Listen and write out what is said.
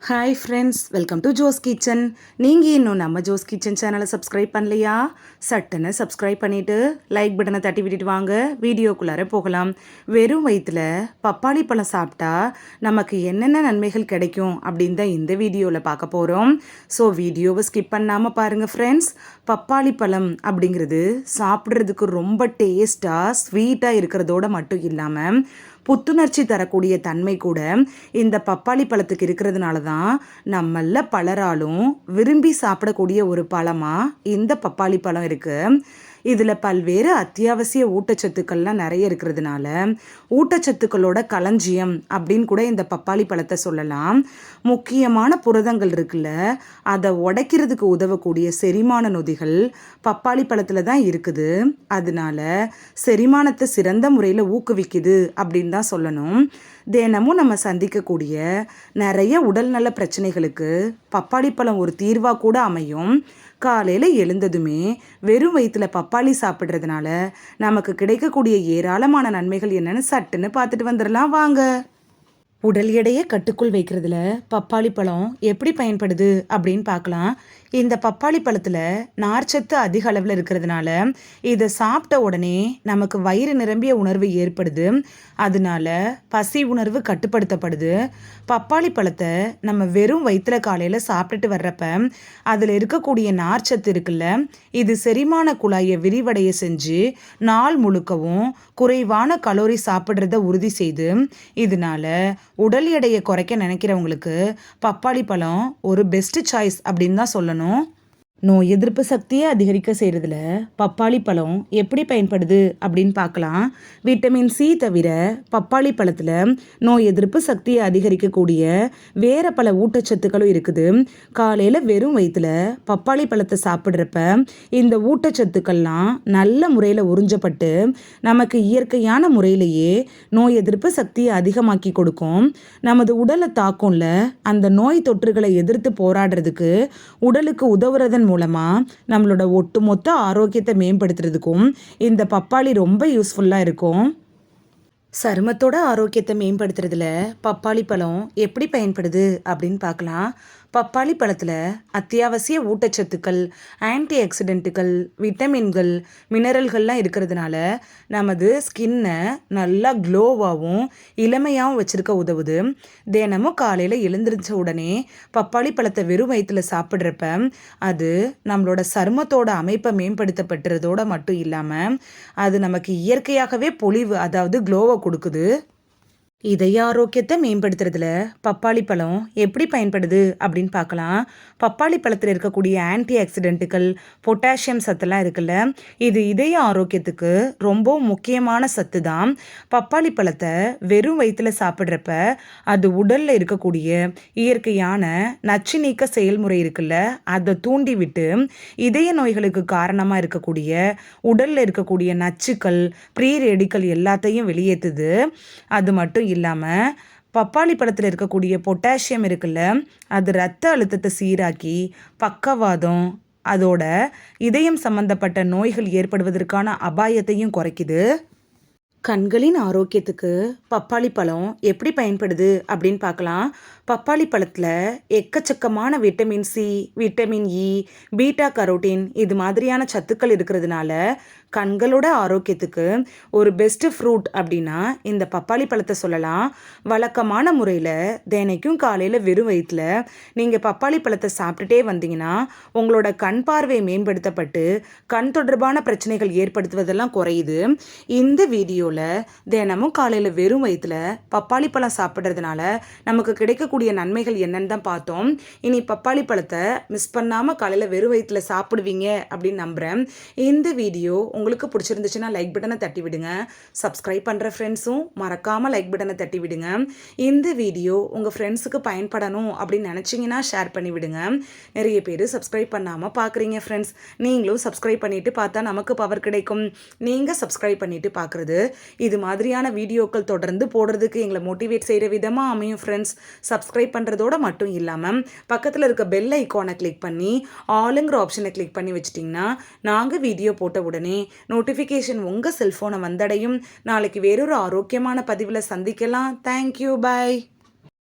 Hi friends, welcome to Jo's kitchen. நீங்கள் இன்னும் நம்ம ஜோஸ் கிச்சன் சேனலை சப்ஸ்கிரைப் பண்ணலையா? சட்டுன்னு சப்ஸ்கிரைப் பண்ணிவிட்டு லைக் பட்டனை தட்டி விட்டுட்டு வாங்க, வீடியோக்குள்ளார போகலாம். வெறும் வயிற்றில் பப்பாளி பழம் சாப்பிட்டா நமக்கு என்னென்ன நன்மைகள் கிடைக்கும் அப்படின்னு தான் இந்த வீடியோவில் பார்க்க போகிறோம். ஸோ வீடியோவை ஸ்கிப் பண்ணாமல் பாருங்கள் ஃப்ரெண்ட்ஸ். பப்பாளி பழம் அப்படிங்கிறது சாப்பிட்றதுக்கு ரொம்ப டேஸ்ட்டாக ஸ்வீட்டாக இருக்கிறதோட மட்டும் இல்லாமல் புத்துணர்ச்சி தரக்கூடிய தன்மை கூட இந்த பப்பாளி பழத்துக்கு இருக்கிறதுனால தான் நம்மள பலராலும் விரும்பி சாப்பிடக்கூடிய ஒரு பழமாக இந்த பப்பாளி பழம் இருக்குது. இதில் பல்வேறு அத்தியாவசிய ஊட்டச்சத்துக்கள்லாம் நிறைய இருக்கிறதுனால ஊட்டச்சத்துக்களோட களஞ்சியம் அப்படின்னு கூட இந்த பப்பாளி பழத்தை சொல்லலாம். முக்கியமான புரதங்கள் இருக்குல்ல, அதை உடைக்கிறதுக்கு உதவக்கூடிய செரிமான நொதிகள் பப்பாளி பழத்தில் தான் இருக்குது. அதனால செரிமானத்தை சிறந்த முறையில் ஊக்குவிக்குது அப்படின்னு தான் சொல்லணும். தினமும் நம்ம சந்திக்கக்கூடிய நிறைய உடல்நல பிரச்சனைகளுக்கு பப்பாளி பழம் ஒரு தீர்வாக கூட அமையும். காலையில் எழுந்ததுமே வெறும் வயிற்றில் பப்பாளி சாப்பிட்றதுனால நமக்கு கிடைக்கக்கூடிய ஏராளமான நன்மைகள் என்னென்னு சட்டுன்னு பார்த்துட்டு வந்துடலாம் வாங்க. உடல் எடையை கட்டுக்குள் வைக்கிறதுல பப்பாளி பழம் எப்படி பயன்படுது அப்படின்னு பார்க்கலாம். இந்த பப்பாளி பழத்தில் நார்ச்சத்து அதிக அளவில் இருக்கிறதுனால இதை சாப்பிட்ட உடனே நமக்கு வயிறு நிரம்பிய உணர்வு ஏற்படுது. அதனால பசி உணர்வு கட்டுப்படுத்தப்படுது. பப்பாளி பழத்தை நம்ம வெறும் வயிற்றுல காலையில் சாப்பிட்டுட்டு வர்றப்ப அதில் இருக்கக்கூடிய நார்ச்சத்து இருக்குல்ல, இது செரிமான குழாயை விரிவடைய செஞ்சு நாள் முழுக்கவும் குறைவான கலோரி சாப்பிட்றத உறுதி செய்து, இதனால உடல் எடையை குறைக்க நினைக்கிறவங்களுக்கு பப்பாளி பழம் ஒரு பெஸ்ட் சாய்ஸ் அப்படின்னு தான் சொல்லணும். நோய் எதிர்ப்பு சக்தியை அதிகரிக்க செய்கிறதுல பப்பாளி பழம் எப்படி பயன்படுது அப்படின்னு பார்க்கலாம். விட்டமின் சி தவிர பப்பாளி பழத்தில் நோய் எதிர்ப்பு சக்தியை அதிகரிக்கக்கூடிய வேறு பல ஊட்டச்சத்துக்களும் இருக்குது. காலையில் வெறும் வயிற்றில் பப்பாளி பழத்தை சாப்பிட்றப்ப இந்த ஊட்டச்சத்துக்கள்லாம் நல்ல முறையில் உறிஞ்சப்பட்டு நமக்கு இயற்கையான முறையிலேயே நோய் எதிர்ப்பு சக்தியை அதிகமாக்கி கொடுக்கும். நமது உடலை தாக்கும்ல, அந்த நோய் தொற்றுகளை எதிர்த்து போராடுறதுக்கு உடலுக்கு உதவுறதன் மூலமாக நம்மளோட ஒட்டுமொத்த ஆரோக்கியத்தை மேம்படுத்துறதுக்கும் இந்த பப்பாளி ரொம்ப யூஸ்ஃபுல்லாக இருக்கும். சருமத்தோட ஆரோக்கியத்தை மேம்படுத்துறதுல பப்பாளி பழம் எப்படி பயன்படுது அப்படின்னு பார்க்கலாம். பப்பாளி பழத்தில் அத்தியாவசிய ஊட்டச்சத்துக்கள், ஆன்டி ஆக்சிடென்ட்டுகள், விட்டமின்கள், மினரல்கள்லாம் இருக்கிறதுனால நமது ஸ்கின்னை நல்லா க்ளோவாகவும் இளமையாகவும் வச்சுருக்க உதவுது. தினமும் காலையில் எழுந்திரிச்ச உடனே பப்பாளி பழத்தை வெறும் வயிற்றில் சாப்பிட்றப்ப அது நம்மளோட சருமத்தோட அமைப்பை மேம்படுத்தப்பட்டுறதோடு மட்டும் இல்லாமல் அது நமக்கு இயற்கையாகவே பொலிவு, அதாவது க்ளோவை கொடுக்குது. இதய ஆரோக்கியத்தை மேம்படுத்துறதுல பப்பாளி பழம் எப்படி பயன்படுது அப்படின்னு பார்க்கலாம். பப்பாளி பழத்தில் இருக்கக்கூடிய ஆன்டி ஆக்சிடென்ட்டுகள், பொட்டாசியம் சத்துலாம் இருக்குல்ல, இது இதய ஆரோக்கியத்துக்கு ரொம்ப முக்கியமான சத்து தான். பப்பாளி பழத்தை வெறும் வயிற்றில் சாப்பிட்றப்ப அது உடலில் இருக்கக்கூடிய இயற்கையான நச்சு நீக்க செயல்முறை இருக்குல்ல, அதை தூண்டி விட்டு இதய நோய்களுக்கு காரணமாக இருக்கக்கூடிய உடலில் இருக்கக்கூடிய நச்சுக்கள், ப்ரீ ரேடிக்கல் எல்லாத்தையும் வெளியேற்றுது. அது மட்டும் இல்லாமல் பப்பாளி பழத்தில் இருக்கக்கூடிய பொட்டாசியம் இருக்குல்ல, அது இரத்த அழுத்தத்தை சீராக்கி பக்கவாதம், அதோட இதயம் சம்பந்தப்பட்ட நோய்கள் ஏற்படுவதற்கான அபாயத்தையும் குறைக்குது. கண்களின் ஆரோக்கியத்துக்கு பப்பாளி பழம் எப்படி பயன்படுது அப்படின்னு பார்க்கலாம். பப்பாளி பழத்தில் எக்கச்சக்கமான vitamin C, vitamin E, beta carotene இது மாதிரியான சத்துக்கள் இருக்கிறதுனால கண்களோட ஆரோக்கியத்துக்கு ஒரு பெஸ்ட்டு ஃப்ரூட் அப்படின்னா இந்த பப்பாளி பழத்தை சொல்லலாம். வழக்கமான முறையில் தினைக்கும் காலையில் வெறும் வயிற்றில் நீங்கள் பப்பாளி பழத்தை சாப்பிட்டுட்டே வந்தீங்கன்னா உங்களோட கண் பார்வை மேம்படுத்தப்பட்டு கண் தொடர்பான பிரச்சனைகள் ஏற்படுத்துவதெல்லாம் குறையுது. இந்த வீடியோவில் தினமும் காலையில் வெறும் வயிற்றில் பப்பாளி பழம் சாப்பிட்றதுனால நமக்கு கிடைக்கக்கூடிய நன்மைகள் என்னன்னு தான் பார்த்தோம். இனி பப்பாளி பழத்தை மிஸ் பண்ணாமல் காலையில் வெறும் வயிற்றில் சாப்பிடுவீங்க அப்படின்னு நம்புகிறேன். இந்த வீடியோ உங்களுக்கு பிடிச்சிருந்துச்சுன்னா லைக் பட்டனை தட்டி விடுங்க. சப்ஸ்கிரைப் பண்ணுற ஃப்ரெண்ட்ஸும் மறக்காமல் லைக் பட்டனை தட்டி விடுங்க. இந்த வீடியோ உங்கள் ஃப்ரெண்ட்ஸுக்கு பயன்படணும் அப்படின்னு நினச்சிங்கன்னா ஷேர் பண்ணி விடுங்க. நிறைய பேர் சப்ஸ்கிரைப் பண்ணாமல் பார்க்குறீங்க ஃப்ரெண்ட்ஸ். நீங்களும் சப்ஸ்கிரைப் பண்ணிவிட்டு பார்த்தா நமக்கு பவர் கிடைக்கும். நீங்கள் சப்ஸ்கிரைப் பண்ணிவிட்டு பார்க்குறது இது மாதிரியான வீடியோக்கள் தொடர்ந்து போடுறதுக்கு எங்களை மோட்டிவேட் செய்கிற விதமாக அமையும் ஃப்ரெண்ட்ஸ். சப்ஸ்கிரைப் பண்ணுறதோட மட்டும் இல்லாமல் பக்கத்தில் இருக்க பெல் ஐக்கானை கிளிக் பண்ணி ஆளுங்கிற ஆப்ஷனை கிளிக் பண்ணி வச்சிட்டிங்கன்னா நாங்கள் வீடியோ போட்ட உடனே நோட்டிஃபிகேஷன் உங்கள் செல்ஃபோனை வந்தடையும். நாளைக்கு வேறொரு ஆரோக்கியமான பதிவில் சந்திக்கலாம். தேங்க்யூ, பாய்.